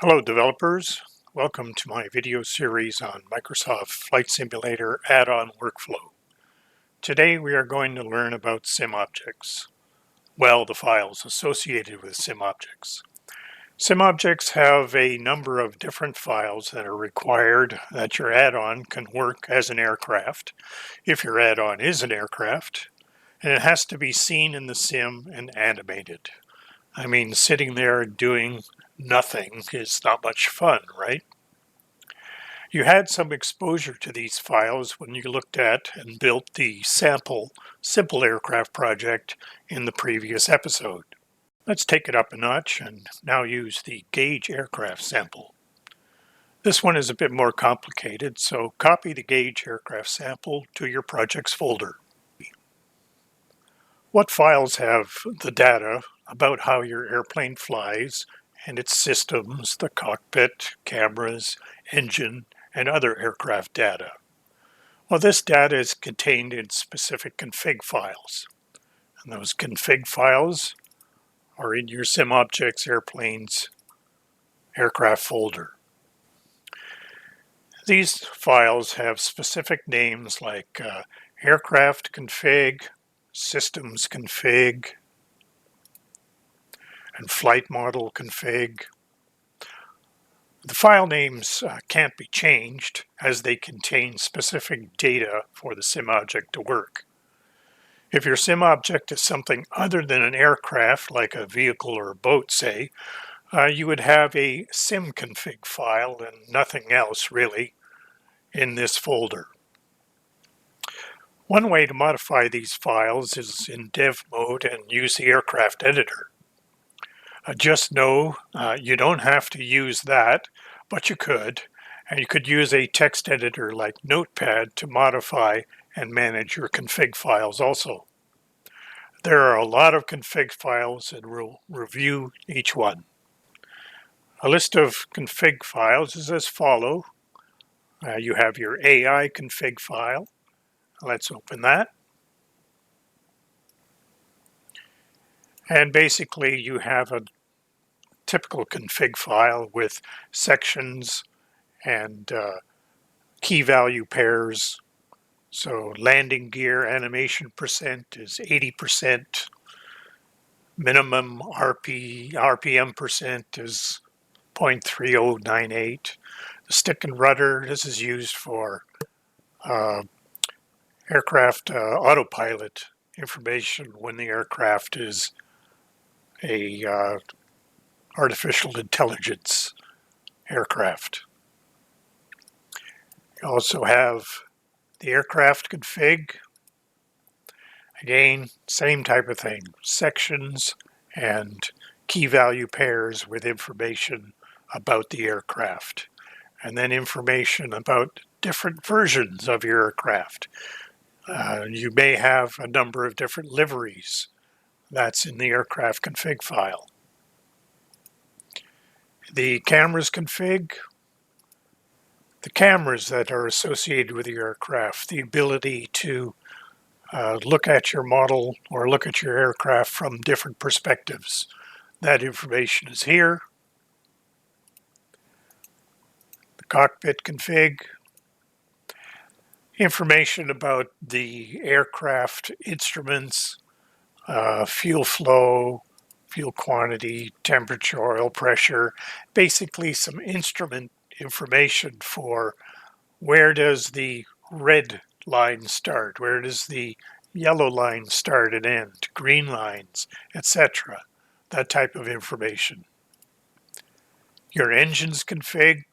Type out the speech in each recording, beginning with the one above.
Hello developers, welcome to my video series on Microsoft Flight Simulator add-on workflow. Today we are going to learn about SimObjects. Well, the files associated with SimObjects. SimObjects have a number of different files that are required that your add-on can work as an aircraft, if your add-on is an aircraft, and it has to be seen in the sim and animated. I mean, sitting there doing nothing is not much fun, right? You had some exposure to these files when you looked at and built the sample simple aircraft project in the previous episode. Let's take it up a notch and now use the gauge aircraft sample. This one is a bit more complicated, so copy the gauge aircraft sample to your projects folder. What files have the data about how your airplane flies and its systems, the cockpit, cameras, engine, and other aircraft data? Well, this data is contained in specific config files. And those config files are in your SimObjects airplanes aircraft folder. These files have specific names like aircraft config, systems config, and flight model config. The file names can't be changed as they contain specific data for the SimObject to work. If your SimObject is something other than an aircraft, like a vehicle or a boat, say, you would have a simconfig file and nothing else really in this folder. One way to modify these files is in dev mode and use the aircraft editor. Just know you don't have to use that, but you could. And you could use a text editor like Notepad to modify and manage your config files also. There are a lot of config files and we'll review each one. A list of config files is as follows. You have your AI config file. Let's open that. And basically you have a typical config file with sections and key value pairs. So landing gear animation percent is 80%. Minimum RPM percent is 0.3098. The stick and rudder, this is used for aircraft autopilot information when the aircraft is a artificial intelligence aircraft. You also have the aircraft config. Again, same type of thing, sections and key value pairs with information about the aircraft. And then information about different versions of your aircraft. You may have a number of different liveries. That's in the aircraft config file. The cameras config, the cameras that are associated with your aircraft, the ability to look at your model or look at your aircraft from different perspectives. That information is here. The cockpit config, information about the aircraft instruments, fuel flow, fuel quantity, temperature, oil pressure, basically some instrument information for where does the red line start, where does the yellow line start and end, green lines, etc. That type of information. Your engines config,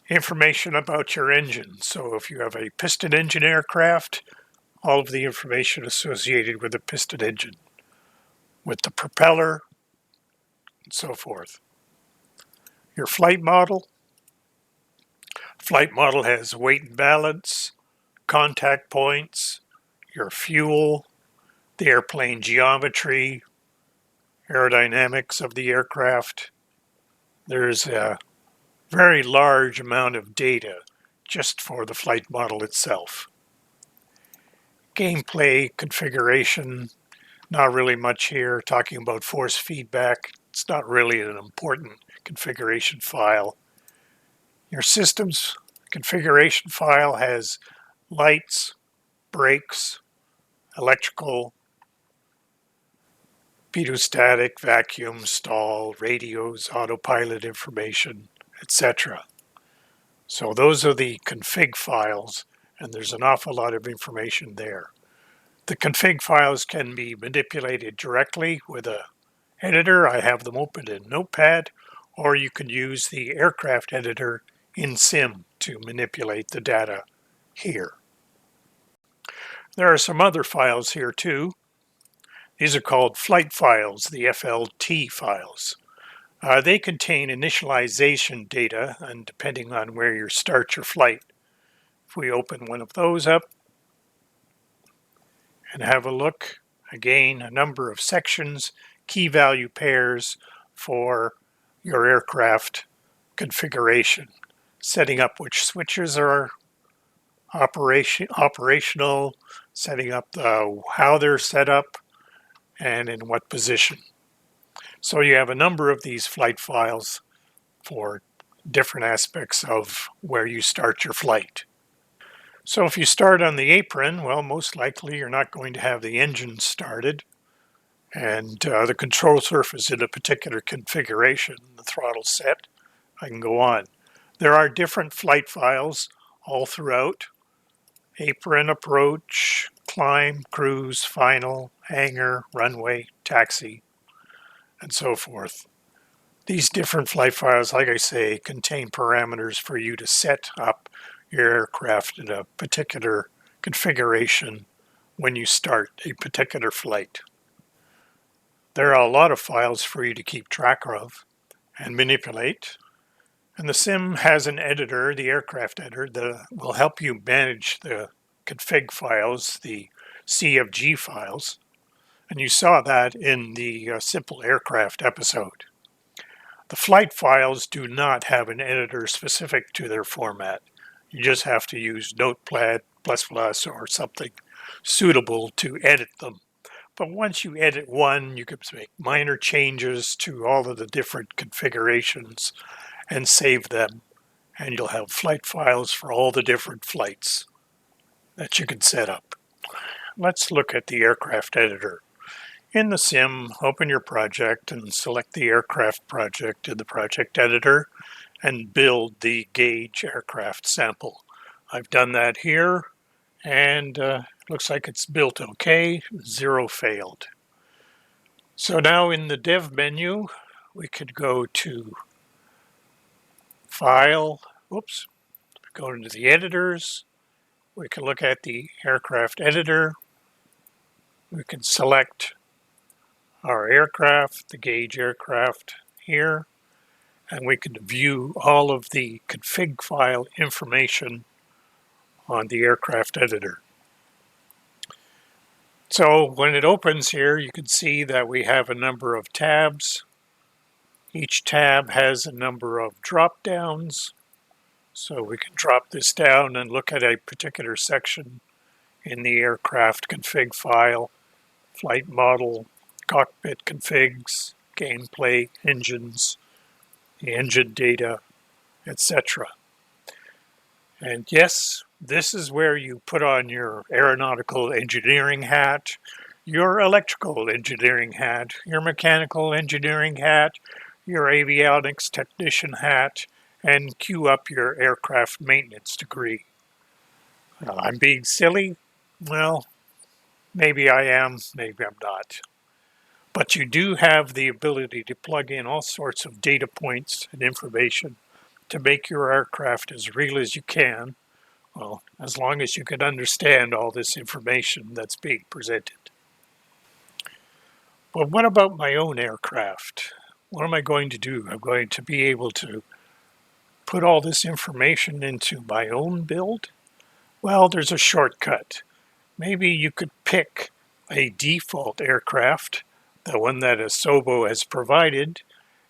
information about your engine. So if you have a piston engine aircraft, all of the information associated with the piston engine, with the propeller, and so forth. Your flight model. Flight model has weight and balance, contact points, your fuel, the airplane geometry, aerodynamics of the aircraft. There's a very large amount of data just for the flight model itself. Gameplay configuration, not really much here. Talking about force feedback, it's not really an important configuration file. Your system's configuration file has lights, brakes, electrical, pedostatic, vacuum, stall, radios, autopilot information, etc. So those are the config files, and there's an awful lot of information there. The config files can be manipulated directly with an editor. I have them open in Notepad, or you can use the aircraft editor in Sim to manipulate the data here. There are some other files here too. These are called flight files, the FLT files. They contain initialization data, and depending on where you start your flight. If we open one of those up and have a look, again, a number of sections, key value pairs for your aircraft configuration, setting up which switches are operational, setting up how they're set up, and in what position. So you have a number of these flight files for different aspects of where you start your flight. So if you start on the apron, well, most likely you're not going to have the engine started, and the control surface in a particular configuration, the throttle set. I can go on. There are different flight files all throughout: apron, approach, climb, cruise, final, hangar, runway, taxi, and so forth. These different flight files, like I say, contain parameters for you to set up your aircraft in a particular configuration when you start a particular flight. There are a lot of files for you to keep track of and manipulate. And the Sim has an editor, the aircraft editor, that will help you manage the config files, the CFG files. And you saw that in the simple aircraft episode. The flight files do not have an editor specific to their format. You just have to use Notepad++ or something suitable to edit them. But once you edit one, you can make minor changes to all of the different configurations and save them. And you'll have flight files for all the different flights that you can set up. Let's look at the aircraft editor. In the Sim, open your project and select the aircraft project in the project editor and build the gauge aircraft sample. I've done that here, and looks like it's built okay. 0 failed. So now in the dev menu, we could go to File, go into the editors. We can look at the aircraft editor. We can select our aircraft, the gauge aircraft here, and we can view all of the config file information on the aircraft editor. So when it opens here, you can see that we have a number of tabs. Each tab has a number of drop downs. So we can drop this down and look at a particular section in the aircraft config file: flight model, cockpit configs, gameplay, engines, the engine data, etc. And yes, this is where you put on your aeronautical engineering hat, your electrical engineering hat, your mechanical engineering hat, your avionics technician hat, and queue up your aircraft maintenance degree. I'm being silly? Well, maybe I am, maybe I'm not. But you do have the ability to plug in all sorts of data points and information to make your aircraft as real as you can. Well, as long as you can understand all this information that's being presented. But what about my own aircraft? What am I going to do? I'm going to be able to put all this information into my own build? Well, there's a shortcut. Maybe you could pick a default aircraft, the one that Asobo has provided,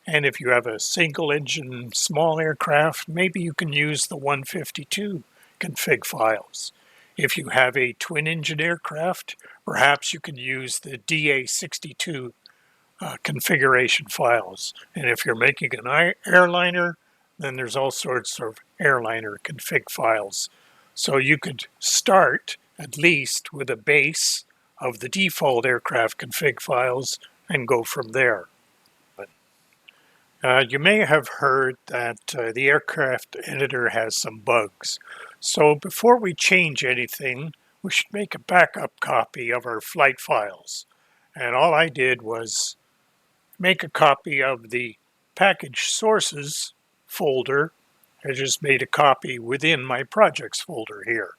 and if you have a single engine small aircraft, maybe you can use the 152 config files. If you have a twin engine aircraft, perhaps you can use the DA62 configuration files. And if you're making an airliner, then there's all sorts of airliner config files. So you could start at least with a base of the default aircraft config files and go from there. You may have heard that the aircraft editor has some bugs. So before we change anything, we should make a backup copy of our flight files. And all I did was make a copy of the package sources folder. I just made a copy within my projects folder here.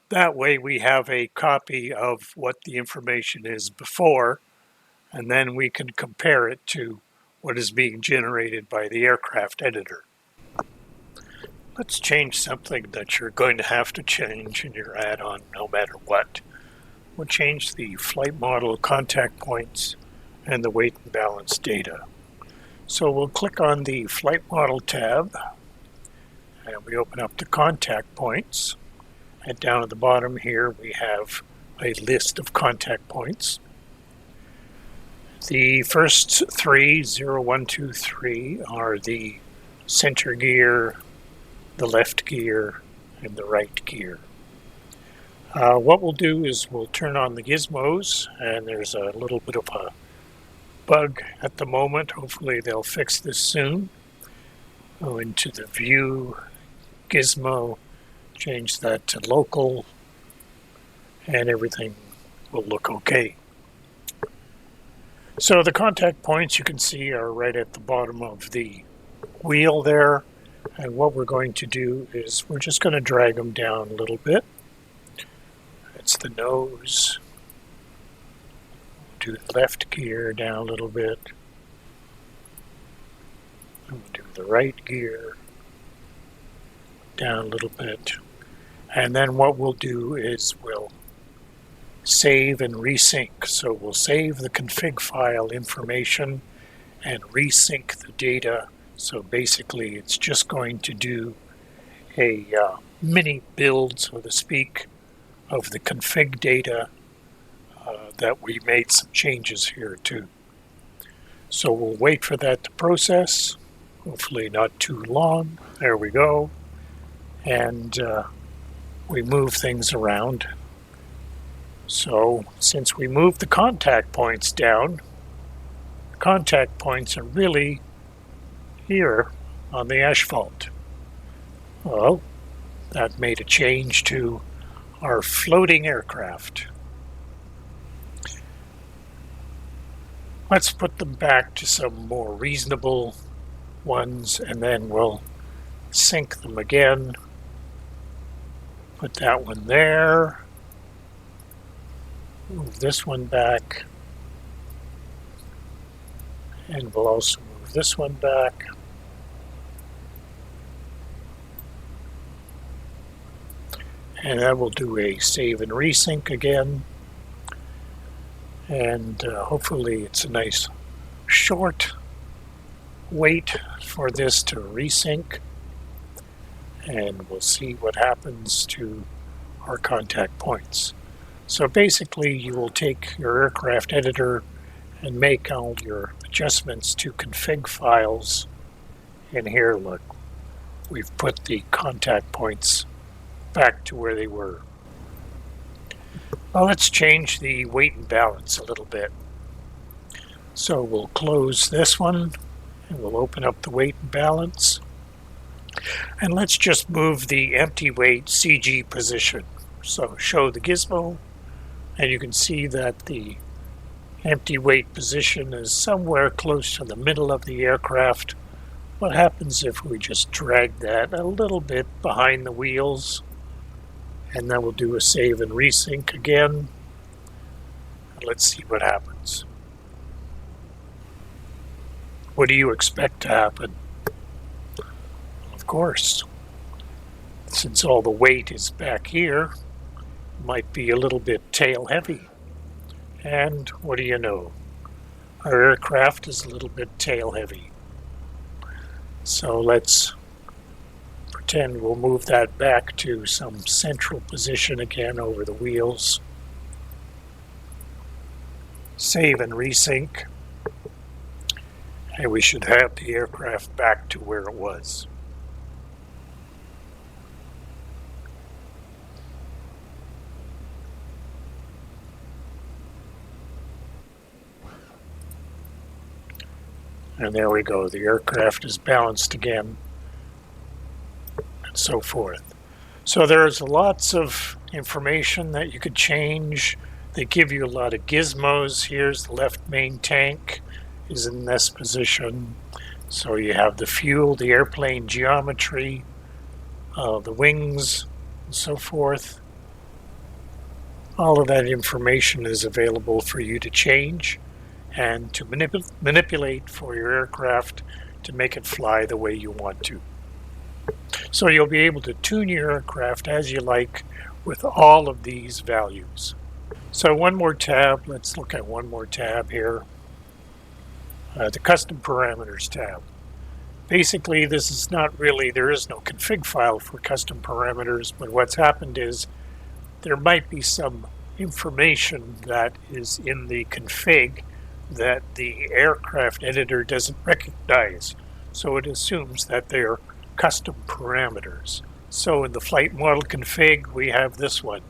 That way we have a copy of what the information is before, and then we can compare it to what is being generated by the aircraft editor. Let's change something that you're going to have to change in your add-on no matter what. We'll change the flight model contact points and the weight and balance data. So we'll click on the flight model tab and we open up the contact points, and down at the bottom here we have a list of contact points. The first three, 0, 1, 2, 3, are the center gear, the left gear, and the right gear. What we'll do is we'll turn on the gizmos, and there's a little bit of a bug at the moment. Hopefully they'll fix this soon. Go into the view gizmo, change that to local, and everything will look okay. So the contact points you can see are right at the bottom of the wheel there, and what we're going to do is we're just going to drag them down a little bit. It's the nose. Do the left gear down a little bit. And we'll do the right gear down a little bit. And then what we'll do is we'll save and resync. So we'll save the config file information and resync the data. So basically it's just going to do a mini build, so to speak, of the config data that we made some changes here too. So we'll wait for that to process, hopefully not too long. There we go. And we move things around. So since we moved the contact points down, the contact points are really here on the asphalt. Well, that made a change to our floating aircraft. Let's put them back to some more reasonable ones, and then we'll sync them again. Put that one there. Move this one back. And we'll also move this one back. And then we'll do a save and resync again. And hopefully it's a nice short wait for this to resync. And we'll see what happens to our contact points. So basically you will take your aircraft editor and make all your adjustments to config files. And here, look, we've put the contact points back to where they were. Well, let's change the weight and balance a little bit. So we'll close this one and we'll open up the weight and balance. And let's just move the empty weight CG position. So show the gizmo, and you can see that the empty weight position is somewhere close to the middle of the aircraft. What happens if we just drag that a little bit behind the wheels? And then we'll do a save and resync again. And let's see what happens. What do you expect to happen? Of course, since all the weight is back here, it might be a little bit tail heavy. And what do you know? Our aircraft is a little bit tail heavy. So let's pretend we'll move that back to some central position again over the wheels. Save and resync. And we should have the aircraft back to where it was. And there we go, the aircraft is balanced again, and so forth. So there's lots of information that you could change. They give you a lot of gizmos. Here's the left main tank is in this position. So you have the fuel, the airplane geometry, the wings, and so forth. All of that information is available for you to change and to manipulate for your aircraft to make it fly the way you want to. So you'll be able to tune your aircraft as you like with all of these values. So one more tab, let's look at one more tab here. The custom parameters tab. Basically, this is not really, there is no config file for custom parameters, but what's happened is there might be some information that is in the config that the aircraft editor doesn't recognize. So it assumes that they're custom parameters. So in the flight model config, we have this one.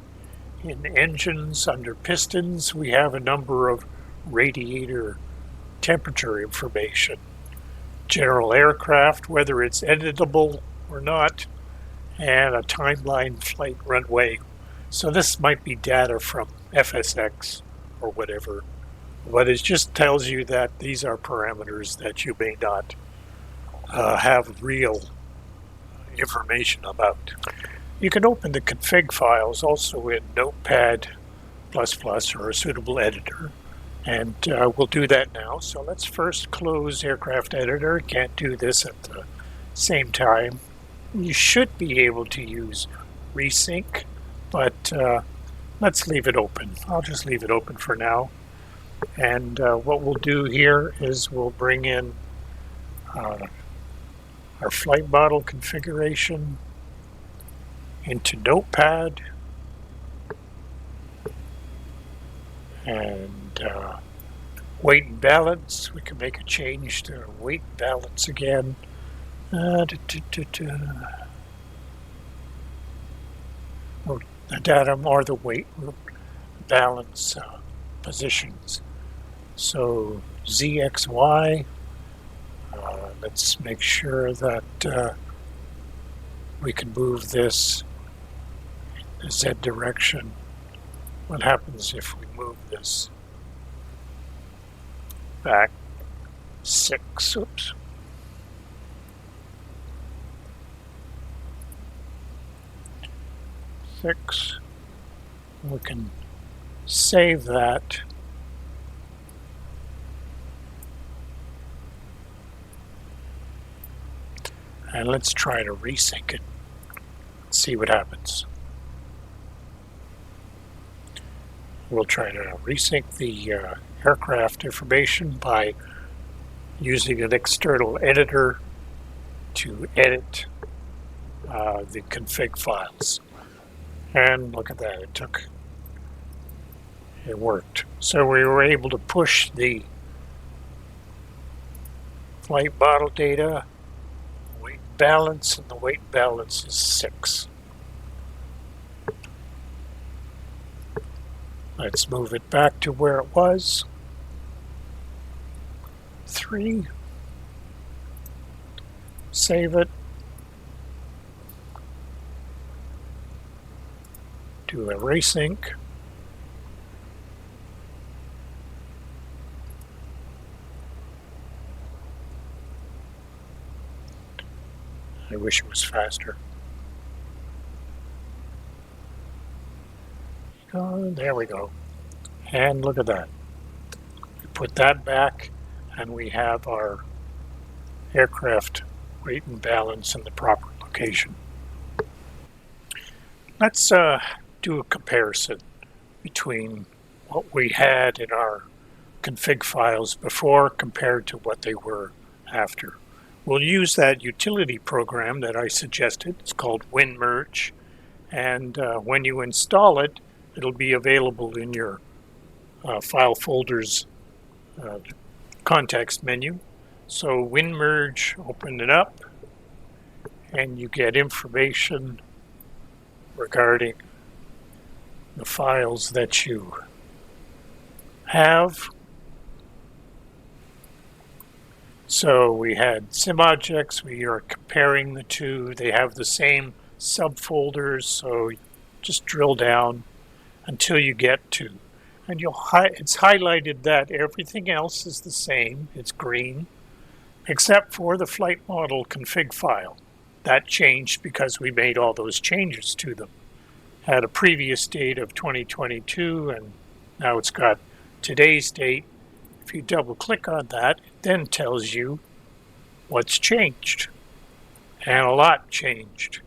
In engines, under pistons, we have a number of radiator temperature information. General aircraft, whether it's editable or not, and a timeline flight runway. So this might be data from FSX or whatever, but it just tells you that these are parameters that you may not have real information about. You can open the config files also in Notepad++ or a suitable editor, and we'll do that now. So let's first close Aircraft Editor. Can't do this at the same time. You should be able to use Resync, but let's leave it open. I'll just leave it open for now. And what we'll do here is we'll bring in our flight model configuration into Notepad, and weight and balance. We can make a change to weight and balance again. Oh, the datum or the weight balance positions. So ZXY. Let's make sure that we can move this in the Z direction. What happens if we move this back 6? Oops. We can save that. And let's try to resync it. See what happens. We'll try to resync the aircraft information by using an external editor to edit the config files. And look at that, it worked. So we were able to push the flight model data, weight balance, and the weight balance is 6. Let's move it back to where it was. 3. Save it. Do a resync. I wish it was faster. Oh, there we go. And look at that. We put that back and we have our aircraft weight and balance in the proper location. Let's do a comparison between what we had in our config files before compared to what they were after. We'll use that utility program that I suggested. It's called WinMerge, and when you install it, it'll be available in your file folders context menu. So WinMerge, open it up, and you get information regarding the files that you have. So we had SimObjects, we are comparing the two. They have the same subfolders, so just drill down until you get to, and it's highlighted that everything else is the same, it's green, except for the flight model config file. That changed because we made all those changes to them. Had a previous date of 2022, and now it's got today's date. If you double click on that, it then tells you what's changed. And a lot changed.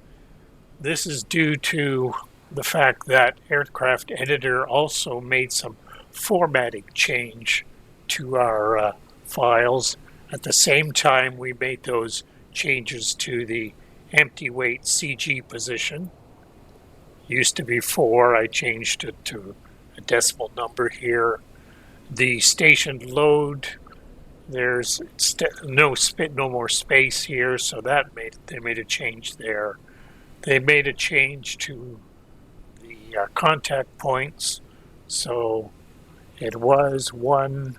This is due to the fact that Aircraft Editor also made some formatting change to our files. At the same time, we made those changes to the empty weight CG position. Used to be 4, I changed it to a decimal number here. The station load, there's no more space here, so they made a change there. They made a change to the contact points, so it was 1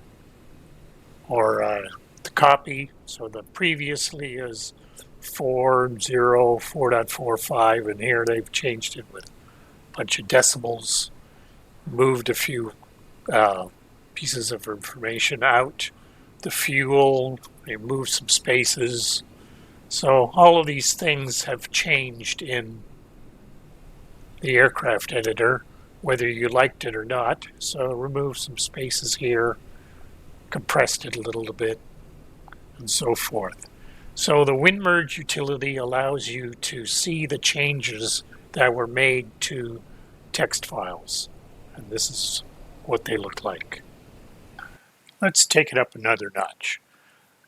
or the copy, so the previously is 4.0, 4.45, and here they've changed it with a bunch of decimals, moved a few pieces of information out. The fuel, they moved some spaces. So all of these things have changed in the Aircraft Editor, whether you liked it or not. So remove some spaces here, compressed it a little bit, and so forth. So the WinMerge utility allows you to see the changes that were made to text files. And this is what they look like. Let's take it up another notch.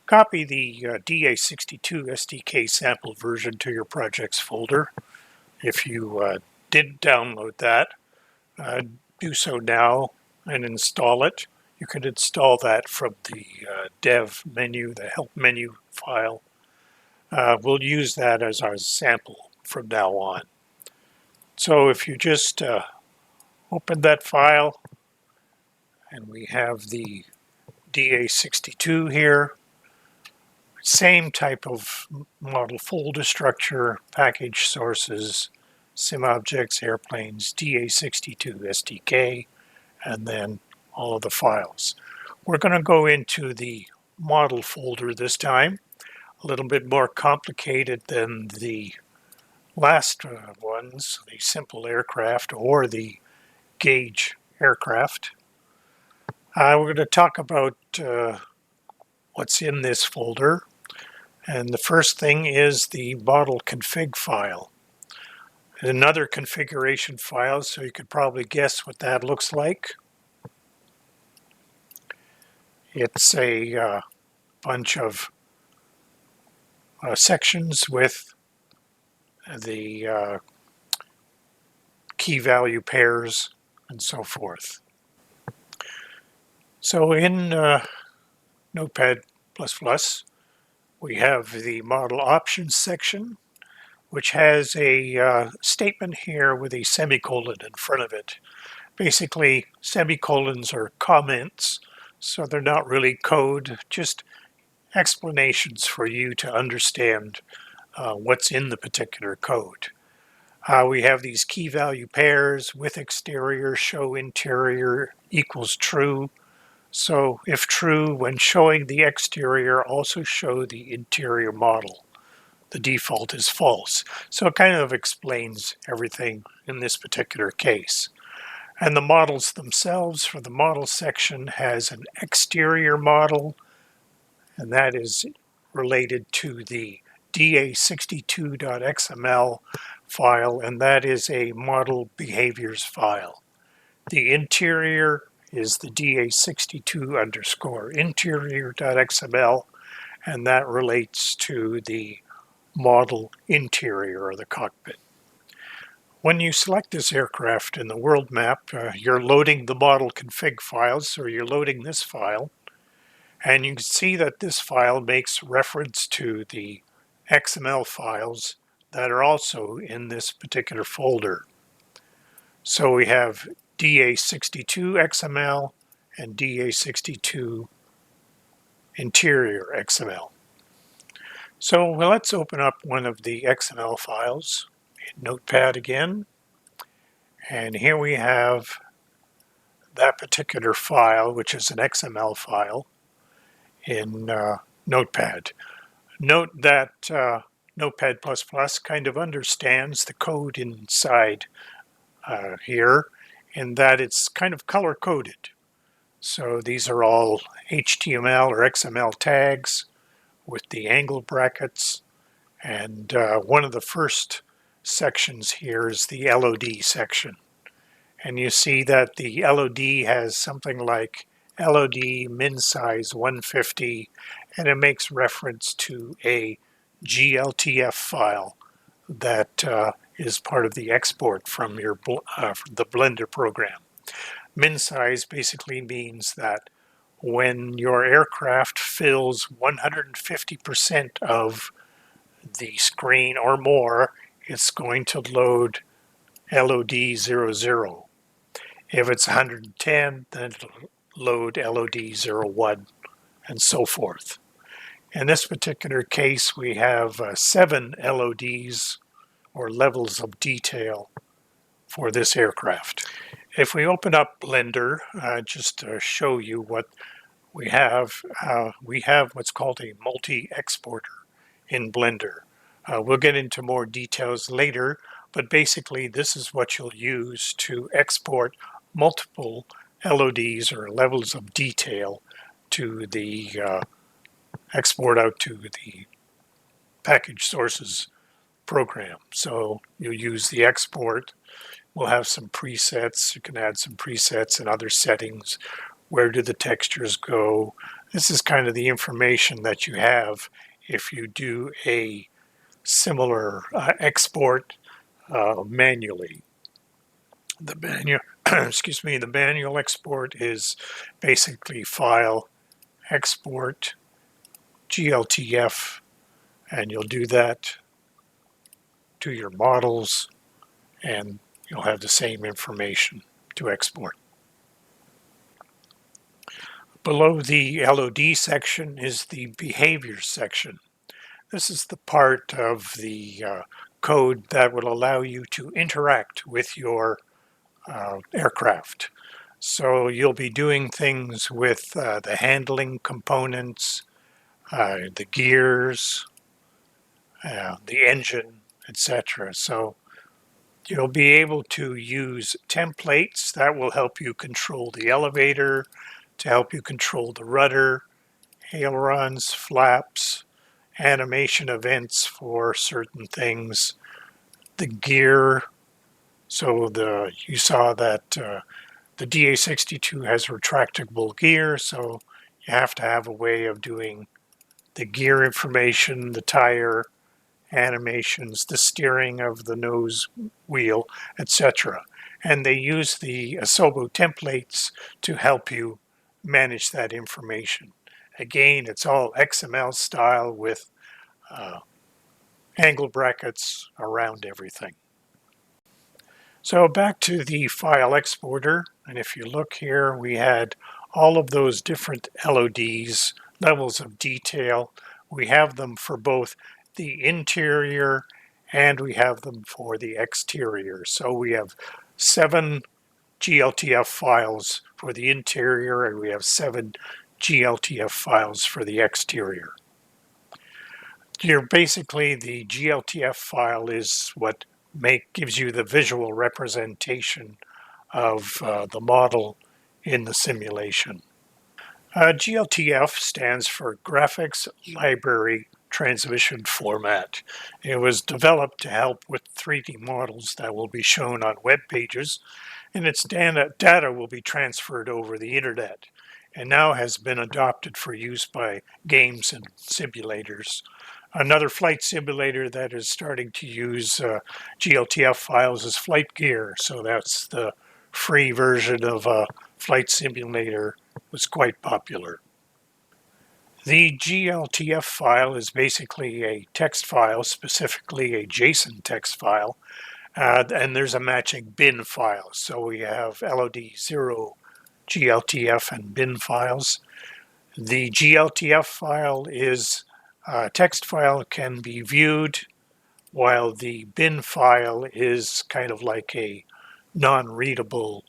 Copy the DA62 SDK sample version to your projects folder. If you did download that, do so now and install it. You can install that from the dev menu, the help menu file. We'll use that as our sample from now on. So if you just open that file, and we have the DA62 here, same type of model folder structure, package sources, SimObjects, airplanes, DA62 SDK, and then all of the files. We're going to go into the model folder this time, a little bit more complicated than the last ones, the simple aircraft or the gauge aircraft. We're going to talk about what's in this folder. And the first thing is the model config file. Another configuration file, so you could probably guess what that looks like. It's a bunch of sections with the key value pairs and so forth. So in Notepad++, we have the model options section, which has a statement here with a semicolon in front of it. Basically, semicolons are comments, so they're not really code, just explanations for you to understand what's in the particular code. We have these key value pairs with exterior, show interior equals true. So if true, when showing the exterior, also show the interior model. The default is false. So it kind of explains everything in this particular case. And the models themselves for the model section has an exterior model, and that is related to the da62.xml file, and that is a model behaviors file. The interior is the da62_interior.xml, and that relates to the model interior or the cockpit. When you select this aircraft in the world map, you're loading the model config files, so you're loading this file. And you can see that this file makes reference to the XML files that are also in this particular folder. So we have DA62 XML and DA62 interior XML. So let's open up one of the XML files in Notepad again. And here we have that particular file, which is an XML file in Notepad. Note that Notepad++ kind of understands the code inside here in that it's kind of color-coded. So these are all HTML or XML tags with the angle brackets. And one of the first sections here is the LOD section. And you see that the LOD has something like LOD min size 150, and it makes reference to a GLTF file that is part of the export from your the Blender program. Min size basically means that when your aircraft fills 150% of the screen or more, it's going to load LOD00. If it's 110, then it'll load LOD01 and so forth. In this particular case, we have 7 LODs or levels of detail for this aircraft. If we open up Blender, just to show you what we have what's called a multi-exporter in Blender. We'll get into more details later, but basically this is what you'll use to export multiple LODs or levels of detail to the export out to the package sources program. So you'll use the export. We'll have some presets. You can add some presets and other settings. Where do the textures go? This is kind of the information that you have if you do a similar export manually. The manual, the manual export is basically file, export, GLTF, and you'll do that to your models, and you'll have the same information to export. Below the LOD section is the behavior section. This is the part of the code that will allow you to interact with your aircraft. So you'll be doing things with the handling components, the gears, the engine, etc. So you'll be able to use templates that will help you control the elevator, to help you control the rudder, ailerons, flaps, animation events for certain things, the gear. So you saw that the DA62 has retractable gear, so you have to have a way of doing the gear information, the tire animations, the steering of the nose wheel, etc. And they use the Asobo templates to help you manage that information. Again, it's all XML style with angle brackets around everything. So back to the file exporter, and if you look here, we had all of those different LODs, levels of detail. We have them for both the interior and we have them for the exterior. So we have 7 GLTF files for the interior and we have 7 GLTF files for the exterior. Basically, the GLTF file is what gives you the visual representation of the model in the simulation. GLTF stands for Graphics Library Transmission Format. It was developed to help with 3D models that will be shown on web pages, and its data will be transferred over the internet, and now has been adopted for use by games and simulators. Another flight simulator that is starting to use GLTF files is Flight Gear, so that's the free version of a flight simulator. It was quite popular. The GLTF file is basically a text file, specifically a JSON text file, and there's a matching bin file. So we have LOD0 GLTF and bin files. The GLTF file is a text file, can be viewed, while the bin file is kind of like a non-readable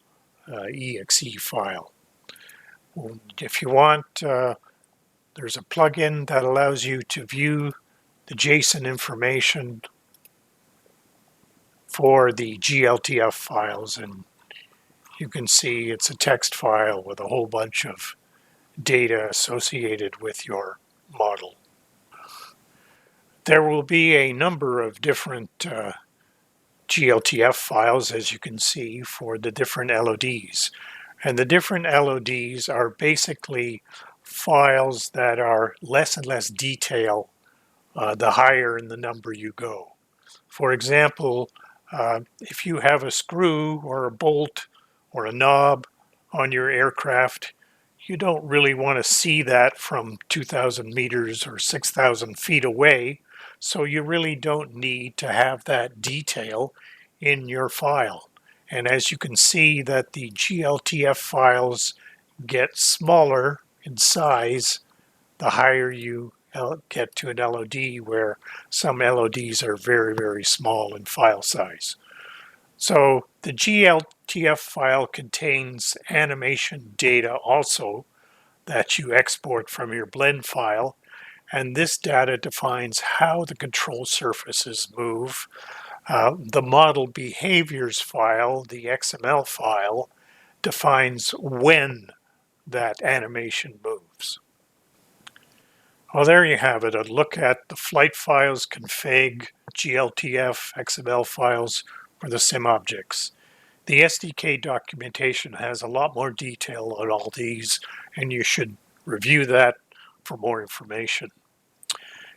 exe file. If you want, there's a plugin that allows you to view the JSON information for the GLTF files, and you can see it's a text file with a whole bunch of data associated with your model. There will be a number of different GLTF files, as you can see, for the different LODs. And the different LODs are basically files that are less and less detail the higher in the number you go. For example, if you have a screw or a bolt or a knob on your aircraft, you don't really want to see that from 2,000 meters or 6,000 feet away, so you really don't need to have that detail in your file. And as you can see that the GLTF files get smaller in size the higher you get to an LOD, where some LODs are very, very small in file size. So the GLTF file contains animation data also that you export from your blend file, and this data defines how the control surfaces move. The model behaviors file, the XML file, defines when that animation moves. Well, there you have it, a look at the flight files, config, GLTF, XML files for the SimObjects. The SDK documentation has a lot more detail on all these, and you should review that for more information.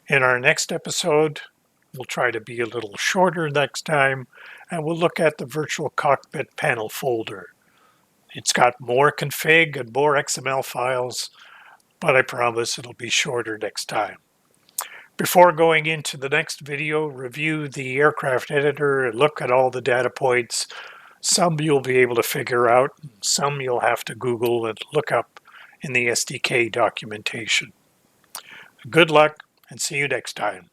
In our next episode, we'll try to be a little shorter next time, and we'll look at the virtual cockpit panel folder. It's got more config and more XML files, but I promise it'll be shorter next time. Before going into the next video, review the aircraft editor and look at all the data points. Some you'll be able to figure out, some you'll have to Google and look up in the SDK documentation. Good luck, and see you next time.